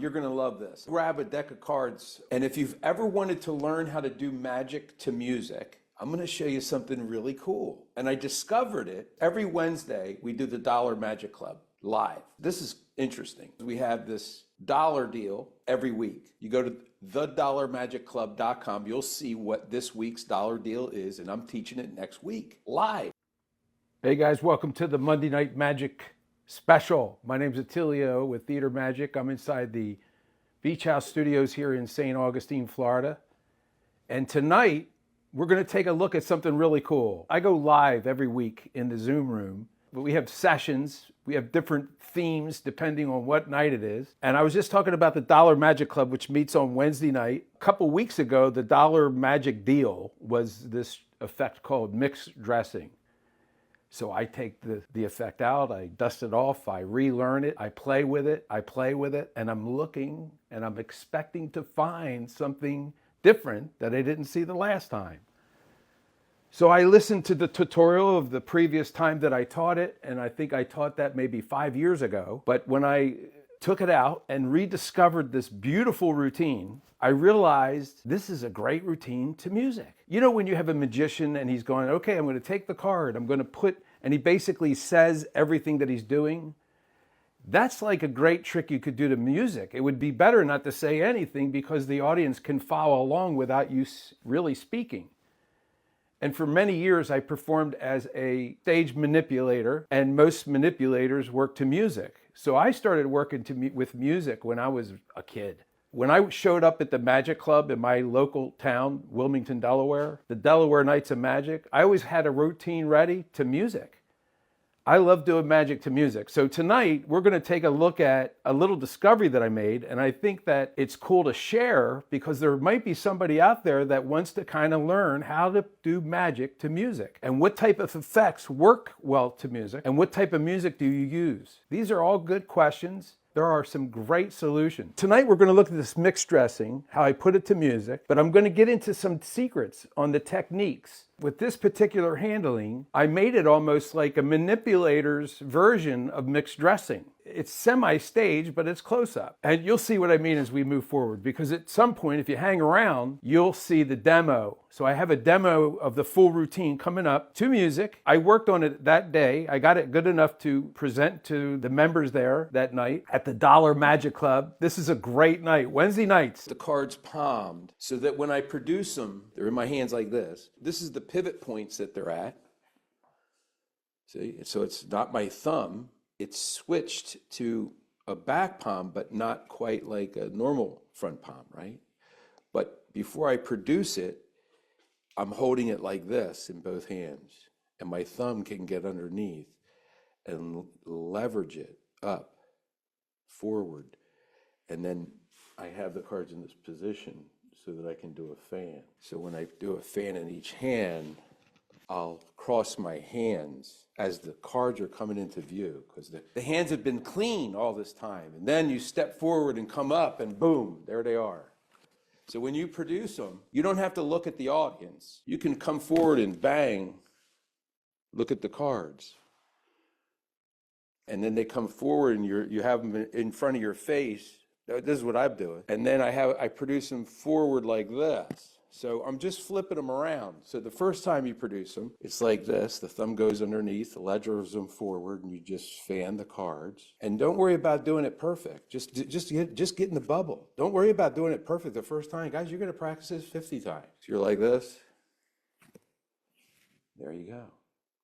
you're gonna love this. Grab a deck of cards, and if you've ever wanted to learn how to do magic to music, I'm gonna show you something really cool. And I discovered it. Every Wednesday, we do the Dollar Magic Club live. This is interesting. We have this dollar deal every week. You go to thedollarmagicclub.com, you'll see what this week's dollar deal is, and I'm teaching it next week, live. Hey guys, welcome to the Monday Night Magic special. My name's Attilio with Theater Magic. I'm inside the Beach House Studios here in St. Augustine, Florida. And tonight, we're gonna take a look at something really cool. I go live every week in the Zoom room, but we have sessions. We have different themes depending on what night it is. And I was just talking about the Dollar Magic Club, which meets on Wednesday night. A couple weeks ago, the Dollar Magic deal was this effect called mixed dressing. So I take the effect out, I dust it off, I relearn it, I play with it, and I'm looking and I'm expecting to find something different that I didn't see the last time. So I listened to the tutorial of the previous time that I taught it, and I think I taught that maybe 5 years ago. But when I took it out and rediscovered this beautiful routine, I realized this is a great routine to music. You know when you have a magician and he's going, okay, I'm going to take the card, I'm going to put, and he basically says everything that he's doing? That's like a great trick you could do to music. It would be better not to say anything because the audience can follow along without you really speaking. And for many years, I performed as a stage manipulator, and most manipulators work to music. So I started working with music when I was a kid. When I showed up at the Magic Club in my local town, Wilmington, Delaware, the Delaware Nights of Magic, I always had a routine ready to music. I love doing magic to music. So tonight, we're going to take a look at a little discovery that I made, and I think that it's cool to share because there might be somebody out there that wants to kind of learn how to do magic to music and what type of effects work well to music and what type of music do you use. These are all good questions. There are some great solutions. Tonight we're going to look at this mixed dressing, how I put it to music, but I'm going to get into some secrets on the techniques. With this particular handling, I made it almost like a manipulator's version of mixed dressing. It's semi-staged, but it's close-up. And you'll see what I mean as we move forward, because at some point, if you hang around, you'll see the demo. So I have a demo of the full routine coming up to music. I worked on it that day. I got it good enough to present to the members there that night at the Dollar Magic Club. This is a great night. Wednesday nights. The cards palmed so that when I produce them, they're in my hands like this. This is the pivot points that they're at. See, so it's not my thumb. It's switched to a back palm, but not quite like a normal front palm, right? But before I produce it, I'm holding it like this in both hands, and my thumb can get underneath and leverage it up, forward, and then I have the cards in this position so that I can do a fan. So when I do a fan in each hand, I'll cross my hands as the cards are coming into view because the hands have been clean all this time. And then you step forward and come up and boom, there they are. So when you produce them, you don't have to look at the audience. You can come forward and bang, look at the cards. And then they come forward and you have them in front of your face. This is what I'm doing. And then I produce them forward like this. So I'm just flipping them around. So the first time you produce them, it's like this. The thumb goes underneath, the ledgers them forward, and you just fan the cards. And don't worry about doing it perfect. Just get in the bubble. Don't worry about doing it perfect the first time. Guys, you're going to practice this 50 times. So you're like this. There you go.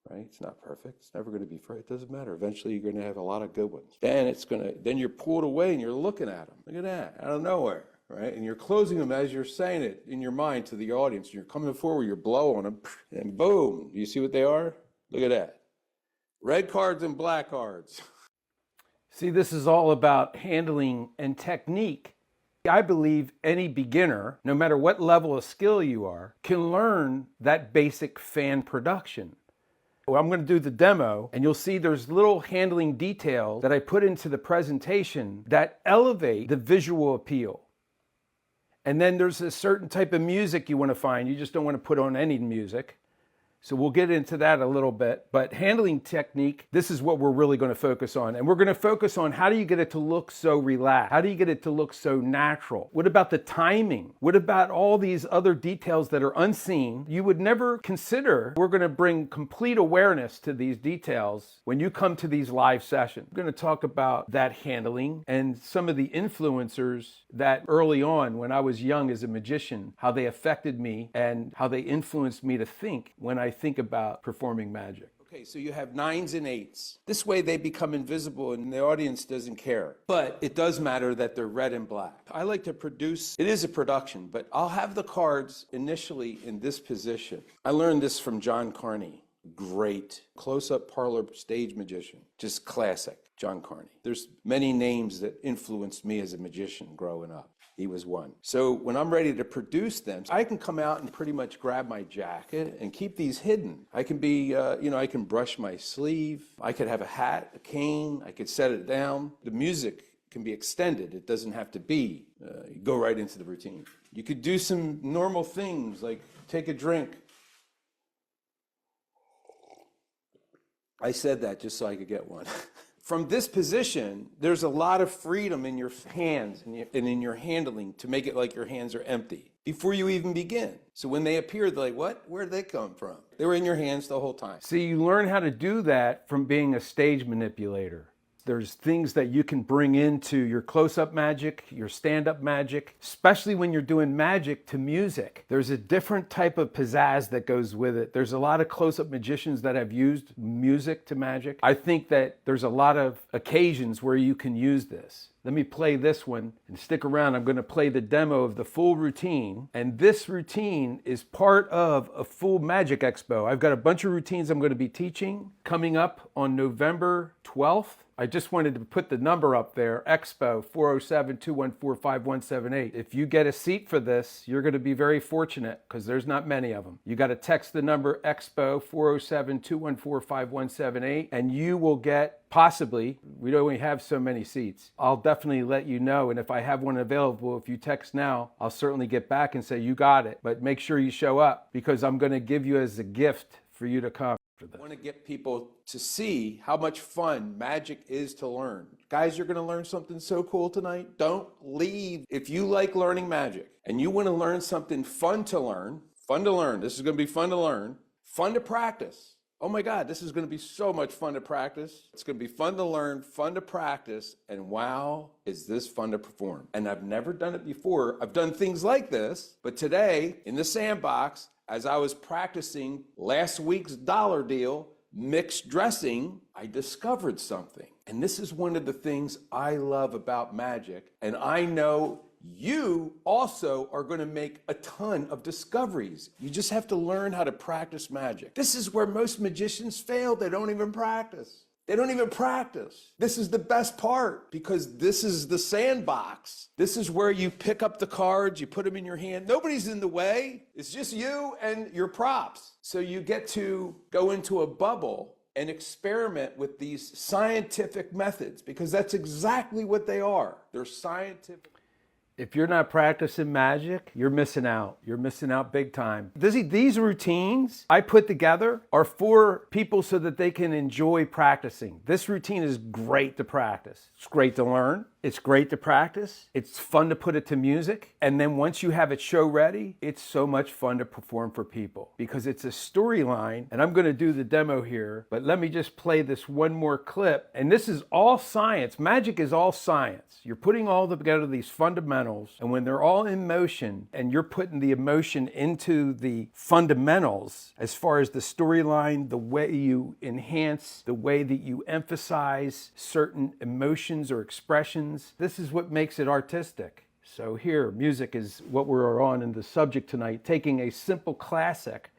Right? It's not perfect. It's never going to be perfect. It doesn't matter. Eventually, you're going to have a lot of good ones. Then you're pulled away and you're looking at them. Look at that, out of nowhere. Right? And you're closing them as you're saying it in your mind to the audience. You're coming forward, you're blowing them, and boom. Do you see what they are? Look at that. Red cards and black cards. See, this is all about handling and technique. I believe any beginner, no matter what level of skill you are, can learn that basic fan production. Well, I'm going to do the demo, and you'll see there's little handling details that I put into the presentation that elevate the visual appeal. And then there's a certain type of music you want to find. You just don't want to put on any music. So we'll get into that a little bit, but handling technique, this is what we're really going to focus on. And we're going to focus on how do you get it to look so relaxed? How do you get it to look so natural? What about the timing? What about all these other details that are unseen? You would never consider. We're going to bring complete awareness to these details when you come to these live sessions. We're going to talk about that handling and some of the influencers that early on when I was young as a magician, how they affected me and how they influenced me to think when I think about performing magic. Okay, so you have 9s and 8s. This way they become invisible and the audience doesn't care. But it does matter that they're red and black. I like to produce, it is a production, but I'll have the cards initially in this position. I learned this from John Carney. Great close-up parlor stage magician. Just classic, John Carney. There's many names that influenced me as a magician growing up. He was one. So when I'm ready to produce them, I can come out and pretty much grab my jacket and keep these hidden. I can be, I can brush my sleeve. I could have a hat, a cane. I could set it down. The music can be extended. It doesn't have to be, you go right into the routine. You could do some normal things like take a drink. I said that just so I could get one. From this position, there's a lot of freedom in your hands and in your handling to make it like your hands are empty before you even begin. So when they appear, they're like, what? Where did they come from? They were in your hands the whole time. So you learn how to do that from being a stage manipulator. There's things that you can bring into your close-up magic, your stand-up magic, especially when you're doing magic to music. There's a different type of pizzazz that goes with it. There's a lot of close-up magicians that have used music to magic. I think that there's a lot of occasions where you can use this. Let me play this one and stick around. I'm going to play the demo of the full routine. And this routine is part of a full magic expo. I've got a bunch of routines I'm going to be teaching coming up on November 12th. I just wanted to put the number up there, Expo 407-214-5178. If you get a seat for this, you're going to be very fortunate because there's not many of them. You got to text the number Expo 407-214-5178 and you will get possibly, we only have so many seats. I'll definitely let you know, and if I have one available, if you text now, I'll certainly get back and say you got it. But make sure you show up because I'm going to give you as a gift for you to come. I want to get people to see how much fun magic is to learn. Guys, you're going to learn something so cool tonight. Don't leave. If you like learning magic and you want to learn something fun to learn, this is going to be fun to learn, fun to practice. Oh my God, this is going to be so much fun to practice. It's going to be fun to learn, fun to practice, and wow, is this fun to perform. And I've never done it before. I've done things like this, but today in the sandbox, as I was practicing last week's dollar deal, mixed dressing, I discovered something. And this is one of the things I love about magic. And I know you also are going to make a ton of discoveries. You just have to learn how to practice magic. This is where most magicians fail. They don't even practice. They don't even practice. This is the best part because this is the sandbox. This is where you pick up the cards, you put them in your hand. Nobody's in the way. It's just you and your props. So you get to go into a bubble and experiment with these scientific methods because that's exactly what they are. They're scientific. If you're not practicing magic, you're missing out. You're missing out big time. These routines I put together are for people so that they can enjoy practicing. This routine is great to practice. It's great to learn. It's great to practice. It's fun to put it to music. And then once you have it show ready, it's so much fun to perform for people because it's a storyline. And I'm going to do the demo here, but let me just play this one more clip. And this is all science. Magic is all science. You're putting all together these fundamentals, and when they're all in motion and you're putting the emotion into the fundamentals as far as the storyline, the way you enhance, the way that you emphasize certain emotions or expressions, this is what makes it artistic. So here, music is what we're on in the subject tonight, taking a simple classic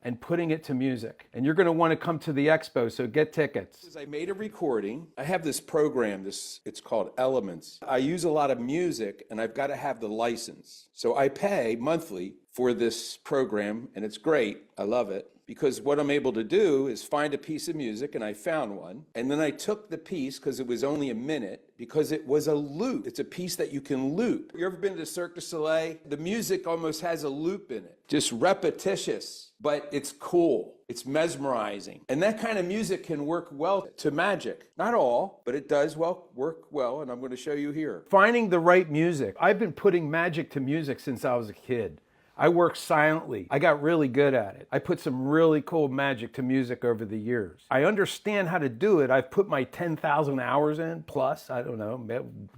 and putting it to music. And you're going to want to come to the expo, so get tickets. I made a recording. I have this program, it's called Elements. I use a lot of music and I've got to have the license. So I pay monthly for this program, and it's great. I love it. Because what I'm able to do is find a piece of music, and I found one, and then I took the piece, because it was only a minute, because it was a loop. It's a piece that you can loop. You ever been to Cirque du Soleil? The music almost has a loop in it. Just repetitious, but it's cool. It's mesmerizing. And that kind of music can work well to magic. Not all, but it does work well, and I'm going to show you here. Finding the right music. I've been putting magic to music since I was a kid. I work silently. I got really good at it. I put some really cool magic to music over the years. I understand how to do it. I've put my 10,000 hours in, plus, I don't know,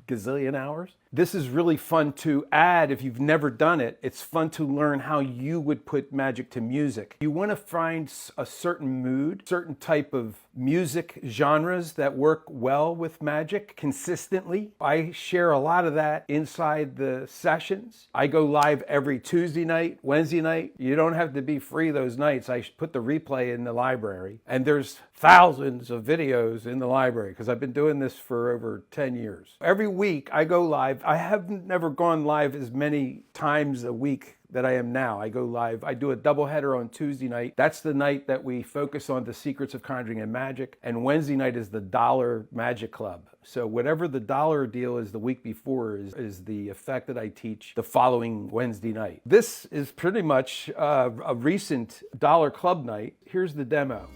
gazillion hours. This is really fun to add if you've never done it. It's fun to learn how you would put magic to music. You want to find a certain mood, certain type of music genres that work well with magic consistently. I share a lot of that inside the sessions. I go live every Tuesday night, Wednesday night. You don't have to be free those nights. I put the replay in the library, and there's thousands of videos in the library because I've been doing this for over 10 years. Every week I go live. I have never gone live as many times a week that I am now. I go live. I do a doubleheader on Tuesday night. That's the night that we focus on the secrets of conjuring and magic. And Wednesday night is the $1 Magic Club. So whatever the $1 deal is the week before is the effect that I teach the following Wednesday night. This is pretty much a recent $1 Club night. Here's the demo.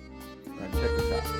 All right, check this out.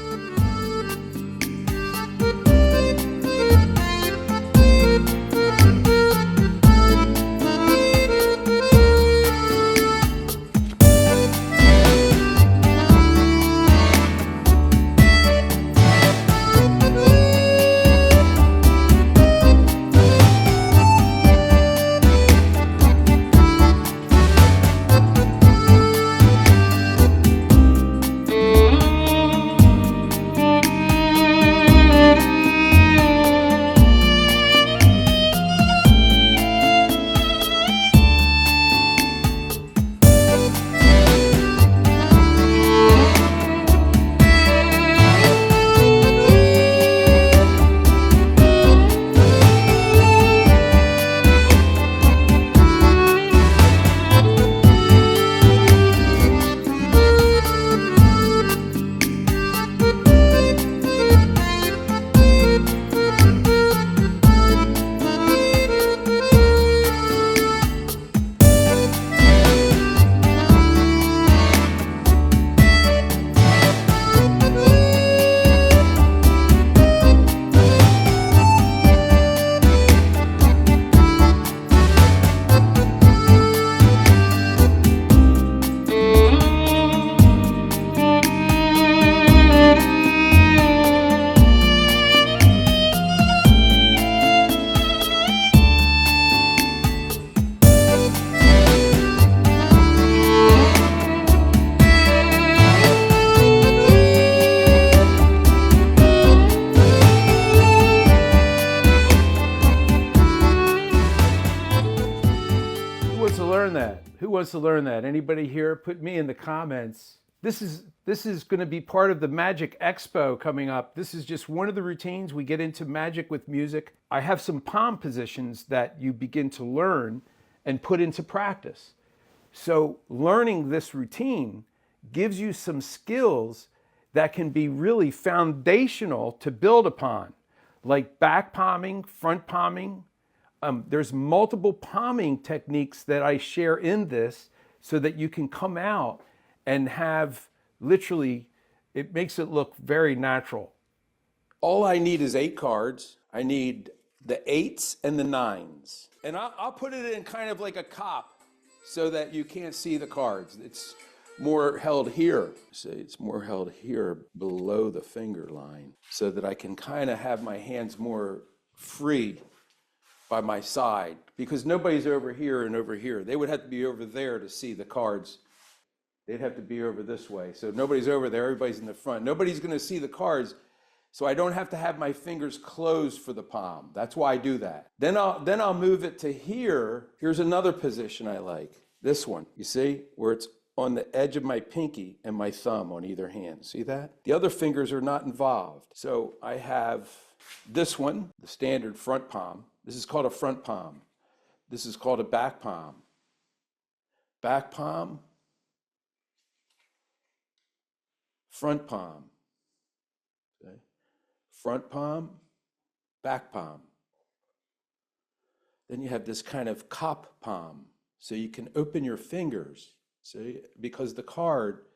Who wants to learn that? Anybody here? Put me in the comments. This is going to be part of the Magic Expo coming up. This is just one of the routines. We get into magic with music. I have some palm positions that you begin to learn and put into practice. So learning this routine gives you some skills that can be really foundational to build upon, like back palming, front palming. There's multiple palming techniques that I share in this so that you can come out and have literally, it makes it look very natural. All I need is 8 cards. I need the 8s and the 9s. And I'll put it in kind of like a cop so that you can't see the cards. It's more held here. Say it's more held here below the finger line so that I can kind of have my hands more free by my side, because nobody's over here and over here. They would have to be over there to see the cards. They'd have to be over this way. So nobody's over there, everybody's in the front. Nobody's gonna see the cards, so I don't have to have my fingers closed for the palm. That's why I do that. Then I'll move it to here. Here's another position I like. This one, you see, where it's on the edge of my pinky and my thumb on either hand. See that? The other fingers are not involved. So I have this one, the standard front palm. This is called a front palm. This is called a back palm. back palm, front palm. Okay. Front palm, back palm. Then you have this kind of cop palm. So you can open your fingers, see, because the card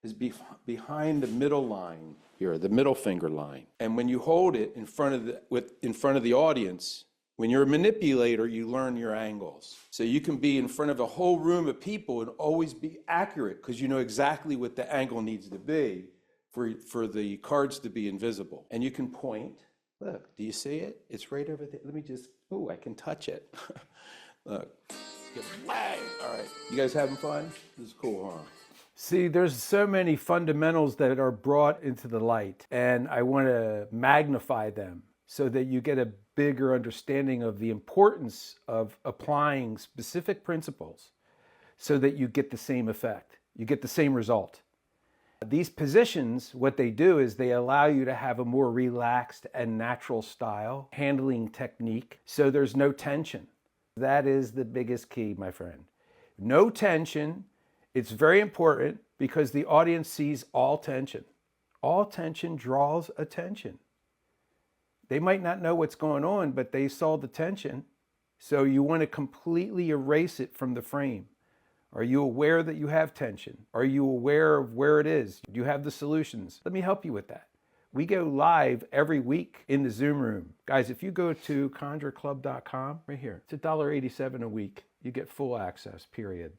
is behind the middle line here, the middle finger line. And when you hold it in front of the audience, when you're a manipulator, you learn your angles. So you can be in front of a whole room of people and always be accurate because you know exactly what the angle needs to be for the cards to be invisible. And you can point. Look, do you see it? It's right over there. Let me just, I can touch it. Look, bang. All right, you guys having fun? This is cool, huh? See, there's so many fundamentals that are brought into the light, and I want to magnify them so that you get a bigger understanding of the importance of applying specific principles so that you get the same effect, you get the same result. These positions, what they do is they allow you to have a more relaxed and natural style, handling technique, so there's no tension. That is the biggest key, my friend. No tension. It's very important because the audience sees all tension. All tension draws attention. They might not know what's going on, but they saw the tension, so you want to completely erase it from the frame. Are you aware that you have tension? Are you aware of where it is? Do you have the solutions? Let me help you with that. We go live every week in the Zoom room. Guys, if you go to conjureclub.com, right here, it's $1.87 a week. You get full access, period.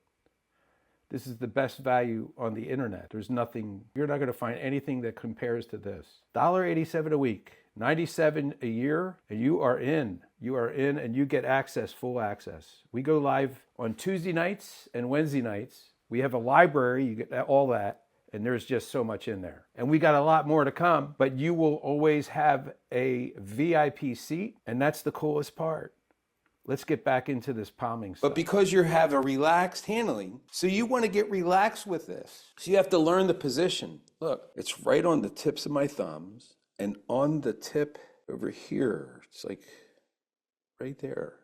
This is the best value on the internet. There's nothing, you're not going to find anything that compares to this. $1.87 a week, $97 a year, and you are in. You are in and you get access, full access. We go live on Tuesday nights and Wednesday nights. We have a library, you get all that, and there's just so much in there. And we got a lot more to come, but you will always have a VIP seat, and that's the coolest part. Let's get back into this palming stuff. But because you have a relaxed handling, so you want to get relaxed with this. So you have to learn the position. Look, it's right on the tips of my thumbs, and on the tip over here, it's like right there,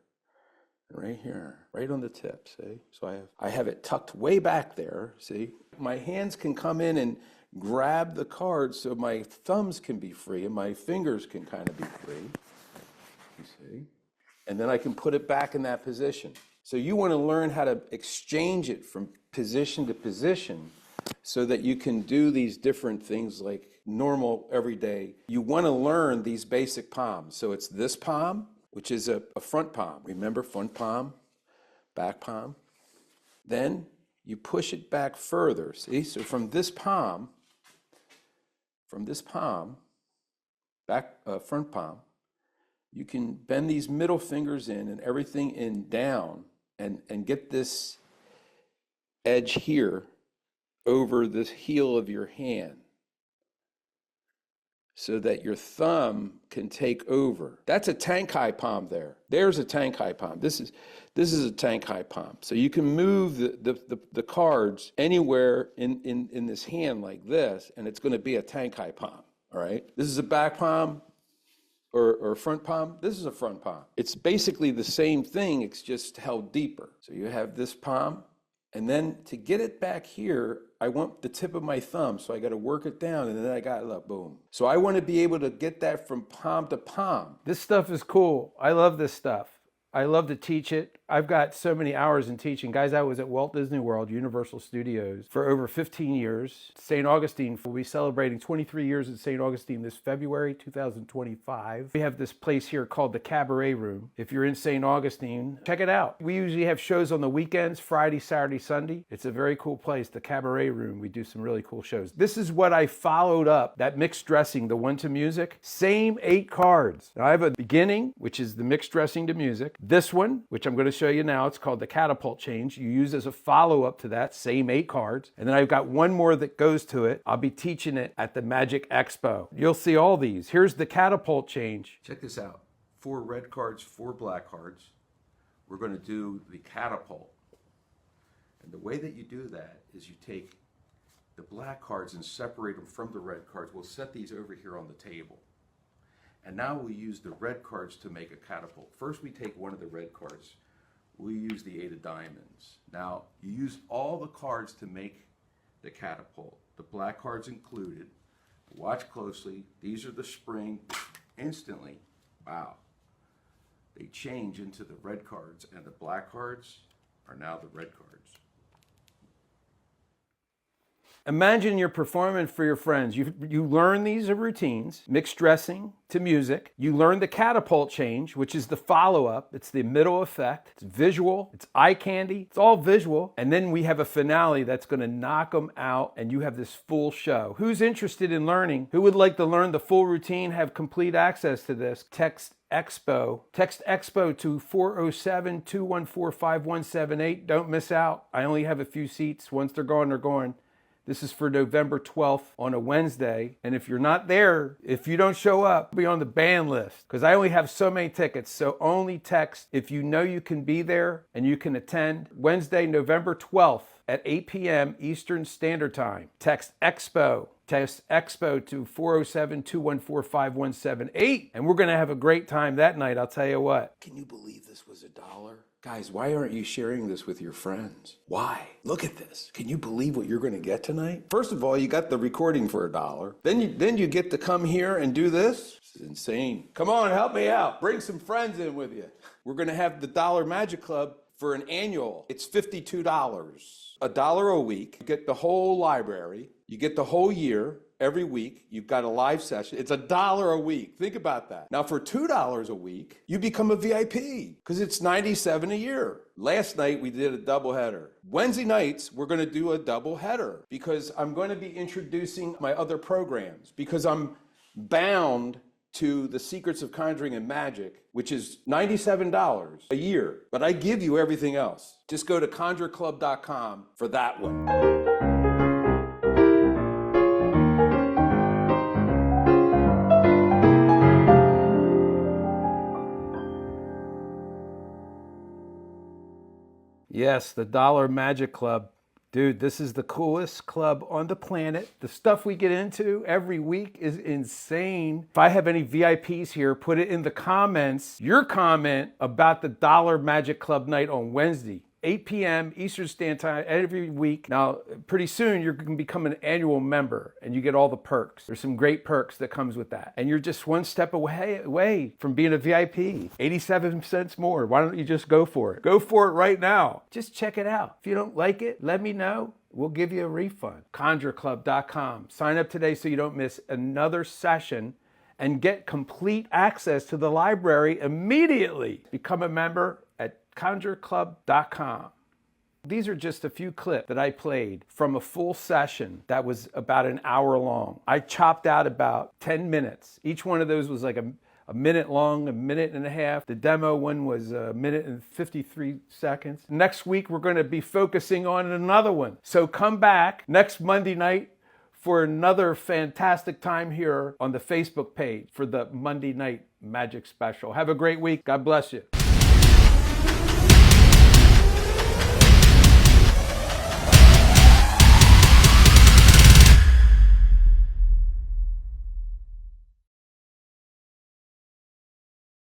and right here, right on the tip, see? So I have it tucked way back there, see? My hands can come in and grab the cards so my thumbs can be free and my fingers can kind of be free, you see? And then I can put it back in that position. So you want to learn how to exchange it from position to position so that you can do these different things like normal everyday. You want to learn these basic palms. So it's this palm, which is a front palm. Remember, front palm, back palm. Then you push it back further. See, so from this palm, back front palm, you can bend these middle fingers in and everything in down and get this edge here over the heel of your hand so that your thumb can take over. That's a Tankai palm there. There's a Tankai palm. This is a Tankai palm. So you can move the cards anywhere in this hand like this, and it's going to be a Tankai palm, all right? This is a back palm. Or front palm, this is a front palm. It's basically the same thing, it's just held deeper. So you have this palm, and then to get it back here, I want the tip of my thumb, so I gotta work it down, and then I got, look, boom. So I wanna be able to get that from palm to palm. This stuff is cool. I love this stuff. I love to teach it. I've got so many hours in teaching. Guys, I was at Walt Disney World, Universal Studios for over 15 years. St. Augustine, we'll be celebrating 23 years at St. Augustine this February 2025. We have this place here called the Cabaret Room. If you're in St. Augustine, check it out. We usually have shows on the weekends, Friday, Saturday, Sunday. It's a very cool place, the Cabaret Room. We do some really cool shows. This is what I followed up, that mixed dressing, the one to music. Same 8 cards. Now I have a beginning, which is the mixed dressing to music. This one, which I'm going to show you now, it's called the Catapult change. You use as a follow-up to that, same 8 cards. And then I've got one more that goes to it. I'll be teaching it at the Magic Expo. You'll see all these. Here's the Catapult change. Check this out. 4 red cards, 4 black cards. We're going to do the Catapult. And the way that you do that is you take the black cards and separate them from the red cards. We'll set these over here on the table. And now we use the red cards to make a catapult. First we take one of the red cards. we use the 8 of diamonds. Now, you use all the cards to make the catapult. The black cards included. Watch closely. These are the spring. Instantly, wow, they change into the red cards, and the black cards are now the red cards. Imagine you're performing for your friends. You learn these routines, mixed dressing to music. You learn the catapult change, which is the follow-up. It's the middle effect. It's visual. It's eye candy. It's all visual. And then we have a finale that's going to knock them out, and you have this full show. Who's interested in learning? Who would like to learn the full routine, have complete access to this? Text Expo to 407-214-5178. Don't miss out. I only have a few seats. Once they're gone, they're gone. This is for November 12th on a Wednesday. And if you're not there, if you don't show up, be on the ban list because I only have so many tickets. So only text if you know you can be there and you can attend. Wednesday, November 12th at 8 p.m. Eastern Standard Time. Text Expo to 407-214-5178. And we're going to have a great time that night, I'll tell you what. Can you believe this was $1? Guys, why aren't you sharing this with your friends? Why? Look at this. Can you believe what you're going to get tonight? First of all, you got the recording for $1. Then you get to come here and do this. This is insane. Come on, help me out. Bring some friends in with you. We're going to have the Dollar Magic Club for an annual. It's $52. $1 a week. You get the whole library. You get the whole year. Every week, you've got a live session. It's $1 a week. Think about that. Now, for $2 a week, you become a VIP because it's $97 a year. Last night, we did a doubleheader. Wednesday nights, we're going to do a doubleheader because I'm going to be introducing my other programs because I'm bound to the Secrets of Conjuring and Magic, which is $97 a year. But I give you everything else. Just go to conjureclub.com for that one. Yes, the Dollar Magic Club. Dude, this is the coolest club on the planet. The stuff we get into every week is insane. If I have any VIPs here, put it in the comments, your comment about the Dollar Magic Club night on Wednesday. 8 p.m. Eastern Standard Time every week. Now, pretty soon you're going to become an annual member and you get all the perks. There's some great perks that comes with that. And you're just one step away from being a VIP. 87 cents more. Why don't you just go for it? Go for it right now. Just check it out. If you don't like it, let me know. We'll give you a refund. ConjureClub.com. Sign up today so you don't miss another session and get complete access to the library immediately. Become a member at ConjureClub.com. These are just a few clips that I played from a full session that was about an hour long. I chopped out about 10 minutes. Each one of those was like a minute long, a minute and a half. The demo one was a minute and 53 seconds. Next week, we're going to be focusing on another one. So come back next Monday night for another fantastic time here on the Facebook page for the Monday Night Magic Special. Have a great week. God bless you.